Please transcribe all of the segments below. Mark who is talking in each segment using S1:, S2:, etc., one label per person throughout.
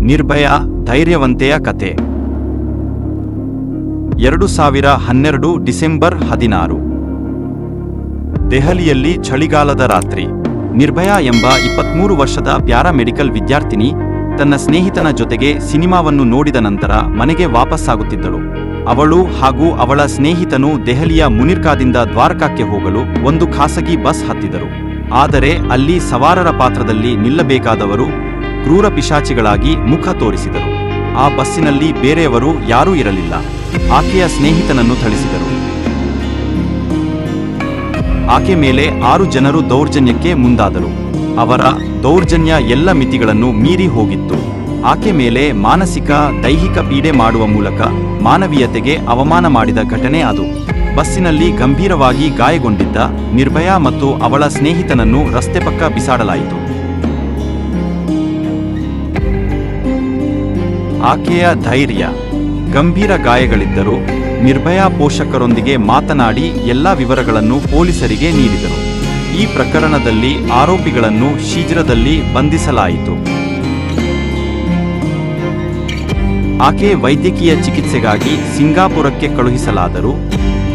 S1: ನಿರ್ಭಯ ಧೈರ್ಯವಂತೆಯ ಕತೆ. 2012 ಡಿಸೆಂಬರ್ 16. ದೆಹಲಿಯಲ್ಲಿ ಚಳಿಗಾಲದ ರಾತ್ರಿ. ನಿರ್ಭಯ ಎಂಬ 23 ವರ್ಷದ ಪ್ಯಾರಾಮೆಡಿಕಲ್ ವಿದ್ಯಾರ್ಥಿನಿ ತನ್ನ ಸ್ನೇಹಿತನ ಜೊತೆಗೆ ಸಿನಿಮಾವನ್ನು ನೋಡಿದ ನಂತರ ಮನೆಗೆ ವಾಪಸ್ಸಾಗುತ್ತಿದ್ದಳು. ಅವಳು ಹಾಗೂ ಅವಳ ಸ್ನೇಹಿತನು ದೆಹಲಿಯ ಮುನಿರ್ಕಾದಿಂದ ದ್ವಾರಕಾಕ್ಕೆ ಹೋಗಲು ಒಂದು ಖಾಸಗಿ ಬಸ್ ಹತ್ತಿದರು. ಆದರೆ ಅಲ್ಲಿ ಸವಾರರ ಪಾತ್ರದಲ್ಲಿ ನಿಲ್ಲಬೇಕಾದವರು ಕ್ರೂರ ಪಿಶಾಚಿಗಳಾಗಿ ಮುಖ ತೋರಿಸಿದರು. ಆ ಬಸ್ಸಿನಲ್ಲಿ ಬೇರೆಯವರು ಯಾರೂ ಇರಲಿಲ್ಲ. ಆಕೆಯ ಸ್ನೇಹಿತನನ್ನು ಥಳಿಸಿದರು. ಆಕೆ ಮೇಲೆ 6 ಜನರು ದೌರ್ಜನ್ಯಕ್ಕೆ ಮುಂದಾದರು. ಅವರ ದೌರ್ಜನ್ಯ ಎಲ್ಲ ಮಿತಿಗಳನ್ನು ಮೀರಿ ಹೋಗಿತ್ತು. ಆಕೆ ಮೇಲೆ ಮಾನಸಿಕ ದೈಹಿಕ ಪೀಡೆ ಮಾಡುವ ಮೂಲಕ ಮಾನವೀಯತೆಗೆ ಅವಮಾನ ಮಾಡಿದ ಘಟನೆ ಅದು. ಬಸ್ಸಿನಲ್ಲಿ ಗಂಭೀರವಾಗಿ ಗಾಯಗೊಂಡಿದ್ದ ನಿರ್ಭಯ ಮತ್ತು ಅವಳ ಸ್ನೇಹಿತನನ್ನು ರಸ್ತೆ ಪಕ್ಕ ಬಿಸಾಡಲಾಯಿತು. ಆಕೆಯ ಧೈರ್ಯ. ಗಂಭೀರ ಗಾಯಗಳಿದ್ದರೂ ನಿರ್ಭಯ ಪೋಷಕರೊಂದಿಗೆ ಮಾತನಾಡಿ ಎಲ್ಲಾ ವಿವರಗಳನ್ನು ಪೊಲೀಸರಿಗೆ ನೀಡಿದರು. ಈ ಪ್ರಕರಣದಲ್ಲಿ ಆರೋಪಿಗಳನ್ನು ಶೀಘ್ರದಲ್ಲಿ ಬಂಧಿಸಲಾಯಿತು. ಆಕೆ ವೈದ್ಯಕೀಯ ಚಿಕಿತ್ಸೆಗಾಗಿ ಸಿಂಗಾಪುರಕ್ಕೆ ಕಳುಹಿಸಲಾದರೂ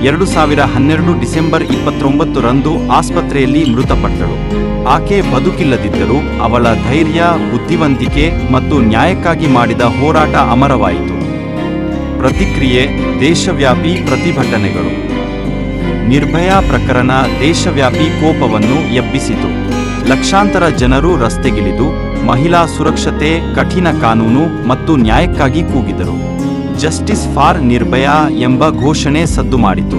S1: 2012 ಡಿಸೆಂಬರ್ 29 ರಂದು ಆಸ್ಪತ್ರೆಯಲ್ಲಿ ಮೃತಪಟ್ಟಳು. ಆಕೆ ಬದುಕಿಲ್ಲದಿದ್ದರೂ ಅವಳ ಧೈರ್ಯ, ಬುದ್ಧಿವಂತಿಕೆ ಮತ್ತು ನ್ಯಾಯಕ್ಕಾಗಿ ಮಾಡಿದ ಹೋರಾಟ ಅಮರವಾಯಿತು. ಪ್ರತಿಕ್ರಿಯೆ: ದೇಶವ್ಯಾಪಿ ಪ್ರತಿಭಟನೆಗಳು. ನಿರ್ಭಯ ಪ್ರಕರಣ ದೇಶವ್ಯಾಪಿ ಕೋಪವನ್ನು ಎಬ್ಬಿಸಿತು. ಲಕ್ಷಾಂತರ ಜನರು ರಸ್ತೆಗಿಳಿದು ಮಹಿಳಾ ಸುರಕ್ಷತೆ, ಕಠಿಣ ಕಾನೂನು ಮತ್ತು ನ್ಯಾಯಕ್ಕಾಗಿ ಕೂಗಿದರು. ಜಸ್ಟಿಸ್ ಫಾರ್ ನಿರ್ಭಯ ಎಂಬ ಘೋಷಣೆ ಸದ್ದು ಮಾಡಿತು.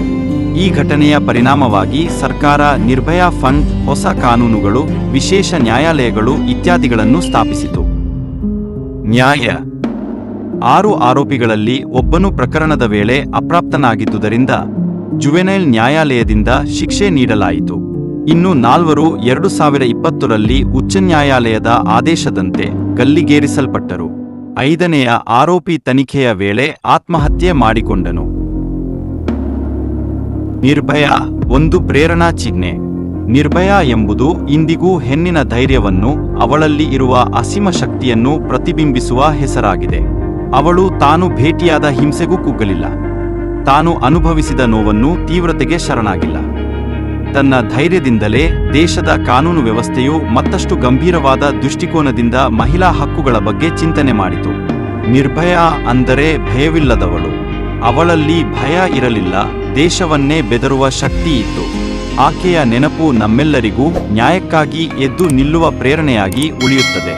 S1: ಈ ಘಟನೆಯ ಪರಿಣಾಮವಾಗಿ ಸರ್ಕಾರ ನಿರ್ಭಯ ಫಂಡ್, ಹೊಸ ಕಾನೂನುಗಳು, ವಿಶೇಷ ನ್ಯಾಯಾಲಯಗಳು ಇತ್ಯಾದಿಗಳನ್ನು ಸ್ಥಾಪಿಸಿತು. ನ್ಯಾಯ. 6 ಆರೋಪಿಗಳಲ್ಲಿ ಒಬ್ಬನು ಪ್ರಕರಣದ ವೇಳೆ ಅಪ್ರಾಪ್ತನಾಗಿದ್ದುದರಿಂದ ಜುವೆನೈಲ್ ನ್ಯಾಯಾಲಯದಿಂದ ಶಿಕ್ಷೆ ನೀಡಲಾಯಿತು. ಇನ್ನು 4 2020ರಲ್ಲಿ ಉಚ್ಚ ನ್ಯಾಯಾಲಯದ ಆದೇಶದಂತೆ ಗಲ್ಲಿಗೇರಿಸಲ್ಪಟ್ಟರು. 5ನೇಯ ಆರೋಪಿ ತನಿಖೆಯ ವೇಳೆ ಆತ್ಮಹತ್ಯೆ ಮಾಡಿಕೊಂಡನು. ನಿರ್ಭಯ ಒಂದು ಪ್ರೇರಣಾ ಚಿಹ್ನೆ. ನಿರ್ಭಯ ಎಂಬುದು ಇಂದಿಗೂ ಹೆಣ್ಣಿನ ಧೈರ್ಯವನ್ನು, ಅವಳಲ್ಲಿ ಇರುವ ಅಸೀಮ ಶಕ್ತಿಯನ್ನು ಪ್ರತಿಬಿಂಬಿಸುವ ಹೆಸರಾಗಿದೆ. ಅವಳು ತಾನು ಭೇಟಿಯಾದ ಹಿಂಸೆಗೂ ಕುಗ್ಗಲಿಲ್ಲ. ತಾನು ಅನುಭವಿಸಿದ ನೋವನ್ನು ತೀವ್ರತೆಗೆ ಶರಣಾಗಿಲ್ಲ. ತನ್ನ ಧೈರ್ಯದಿಂದಲೇ ದೇಶದ ಕಾನೂನು ವ್ಯವಸ್ಥೆಯು ಮತ್ತಷ್ಟು ಗಂಭೀರವಾದ ದೃಷ್ಟಿಕೋನದಿಂದ ಮಹಿಳಾ ಹಕ್ಕುಗಳ ಬಗ್ಗೆ ಚಿಂತನೆ ಮಾಡಿತು. ನಿರ್ಭಯ ಅಂದರೆ ಭಯವಿಲ್ಲದವಳು. ಅವಳಲ್ಲಿ ಭಯ ಇರಲಿಲ್ಲ, ದೇಶವನ್ನೇ ಬೆದರುವ ಶಕ್ತಿ ಇತ್ತು. ಆಕೆಯ ನೆನಪು ನಮ್ಮೆಲ್ಲರಿಗೂ ನ್ಯಾಯಕ್ಕಾಗಿ ಎದ್ದು ನಿಲ್ಲುವ ಪ್ರೇರಣೆಯಾಗಿ ಉಳಿಯುತ್ತದೆ.